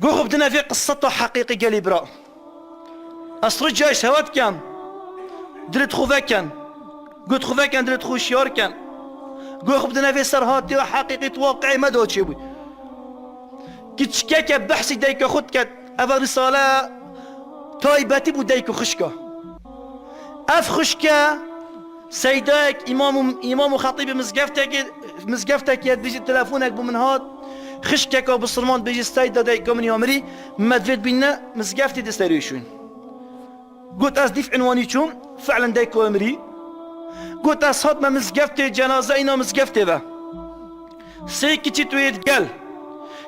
قوه بدنا في قصته حقيقي قالي برا أسرج جاي شهوات كان درت خوفا كان قلت خوفا كان درت خو شيار كان قوه بدنا في سرهاتي وحقيقي واقعي ما دوت شيء كتشكاك بحثي دايك خد كات أفا رسالة طيباتي بو دايك خشكا أف خشكا سيداك إمام خطيب مزقفتك يد بيجي تلفونك بمن هاد خشكك وبصرمان بيجي سيدا دايك من يومري مدفت بينا مزقفتي دستريشون قلت أصديف عنواني شوم فعلا دايك وامري قلت أصهد ما مزقفتي جنازة إنا مزقفتي با سيكي تويد قال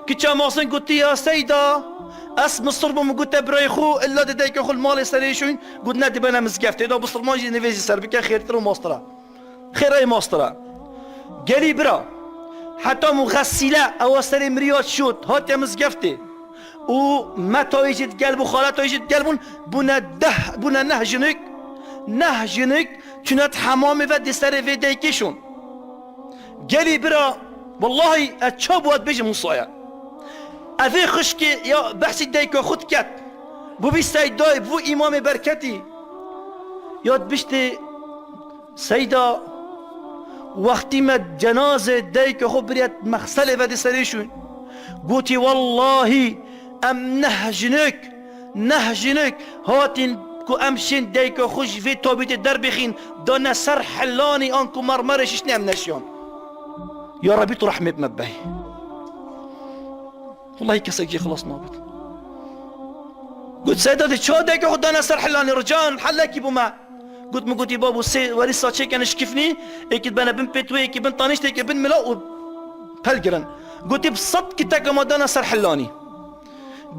كيتشا ماصن قلت يا سيدة اسم الصربم قلت بريخو الا دايك خو المال يسريشون قلت نادي بنا مزقفتي دو بصرمان جي نيفيزي سربكا خير ترو ماسترا خير اي ماسترا قالي برا حتى مغسلة او سري مريوت شوت هات يا مزقفتي وما تويجد قلب وخالة تويجد قلبون بنا نهجنك كنت حمامي فدي سري في دايكيشون قالي برا والله اتشاب واد بيجي مصايا أذي خشكي يا بحثي دايكو خد كات بو بيستاي داي بو إمام بركتي ياد بشتي سيدا وقتی ما جنازه دايكو خو بريت مغسله ودي سريشون قوتي والله ام نهجنك هاتين كو امشين دايكو خوش في توبيت الدربخين دانا سر حلاني انكو مرمرش اشني ام نشيون يا ربي ترحمي بمبهي والله كسكي خلاص نابت قلت سيداتي شو دايك خد انا سر حلاني رجال حلاكي بما قلت ما قلت بابو سي ولسه شيء كان يشكفني اكيد بنا بن بيتوي اكيد بن طانشتي اكيد بن ملاو بهالقرن قلت بصدق كتاك ما دانا سر حلاني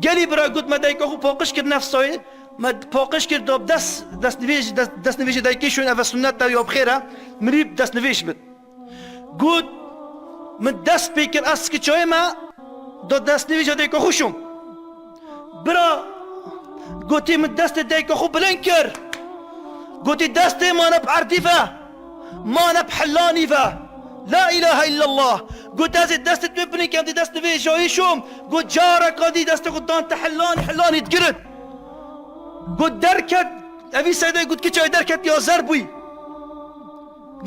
قالي برا قلت ما دايك خو فوقش كر نفسه ما فوقش كر دوب دس نفيج دايكي شو انا سنت يا بخيره مريب دس نفيج بد قلت من دس بيكر اسك شوي ما دو دست نویج دایکو خوشم برا قلتي من دست دایکو خو بلنكر قلتي دستي ما نب عردفة ما نب حلاني فا لا اله الا الله قلت هذه دست تبني كان دي دست نویج ويشوم قلت جارك هذه دست قدان تحلاني تقرد قلت دركت ابي سيدي قلت كيتشاي دركت يا زربوي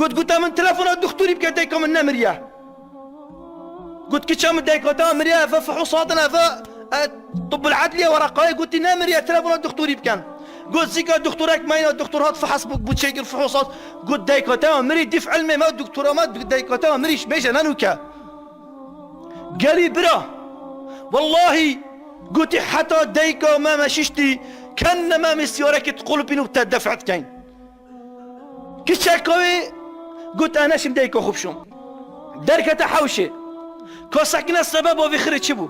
قلت من تلفون الدكتور يبقى دايكو من نمريه قلت كيتشام دايكوتا مريا ففحوصاتنا طب العدلية ورقاية قلت نامريا تلفون الدكتور يبكان قلت زيكا دكتورك ماين الدكتور هاد فحص بتشيك الفحوصات قلت دايكوتا مري ديف علمي ما الدكتورة ما دايكوتا مريش بيجا نانوكا قالي برا والله قلت حتى دايكو ما مشيشتي كان ما مسيورك تقول بينو دفعت كاين كيتشاكوي قلت انا شم دايكو خبشم دركة حوشي كوسكنا السبب وفي خرج شبو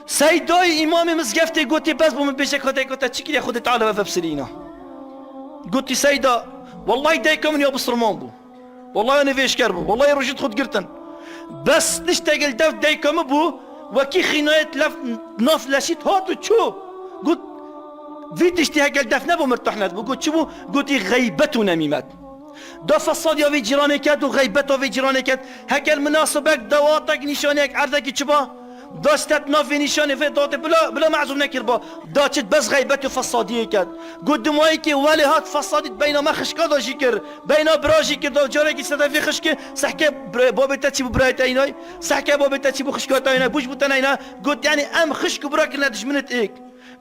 سيدوي امامي مزقفتي قلتي بس بو من بيشك هداي قلت تشكي خذ تعالى فبسلينا قلتي سيدا والله دايكم من يوبس رمانبو والله انا فيش كربو والله رجيت خد قرتن بس نشتغل داف دايكم بو وكي خينايت لف ناف لاشيت هاتو تشو قلت فيدشتي هكال داف نبو مرتاحنا قلت شبو قلتي غيبتو نميمات دو فصاد يا في جيرانكات وغيبته في جيرانكات هكا المناسبك دواتك نشانك عرضك تشبا داشتت نافي نشاني في دوت بلا معزوم نكربا داشت بس غيبته فصاديكات قد مايكي ولي هات فصادت بين ما خشكا دو جيكر بين براجي كر دو جارك سدا في خشكه سحكه بابي تاتشي برايت ايناي سحكه بابي تاتشي بخشكات ايناي بوش بوتناينا قلت يعني ام خشك براك لا دجمنت ايك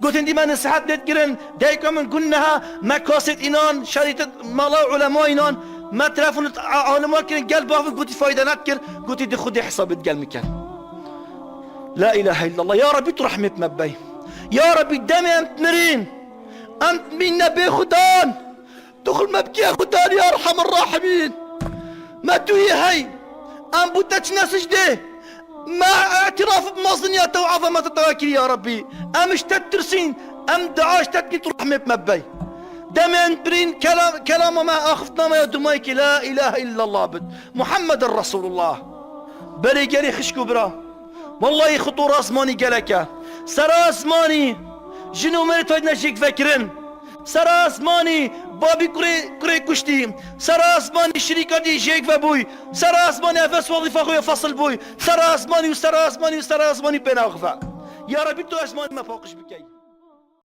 قلت عندي ما نصحت نتقرن دايكم من كنها مكاسد إنان شريطة مالا علماء إنان ما تلافون علماء كن قلب بافن قلت فايدة نتكر قلت دي خدي حساب تقل مكان لا إله إلا الله يا ربي ترحمة مباي يا ربي دمي أنت مرين أنت من نبي خدان دخل مبكي يا خدان يا أرحم الراحمين ما توي هاي أم بوتاتش ناس جديه مع اعتراف بمصنياته وعظمة التواكل يا ربي ام اشتترسين ام دعاش تتني ترحمة مباي دمين برين كلام ما اخفتنا ما يدمايك لا اله الا الله بد محمد رسول الله بلي قالي خشكو برا والله خطور اسماني قالك سر اسماني جنو مرت فايدنا شيك فكرن سر اسماني بابي كري كشتي سر اسماني شريكة دي جيك فبوي سر اسماني افس وظيفة خويا فصل بوي سر اسماني وسر اسماني وسر اسماني بين اغفى يا ربي تو اسمان ما فوقش بكي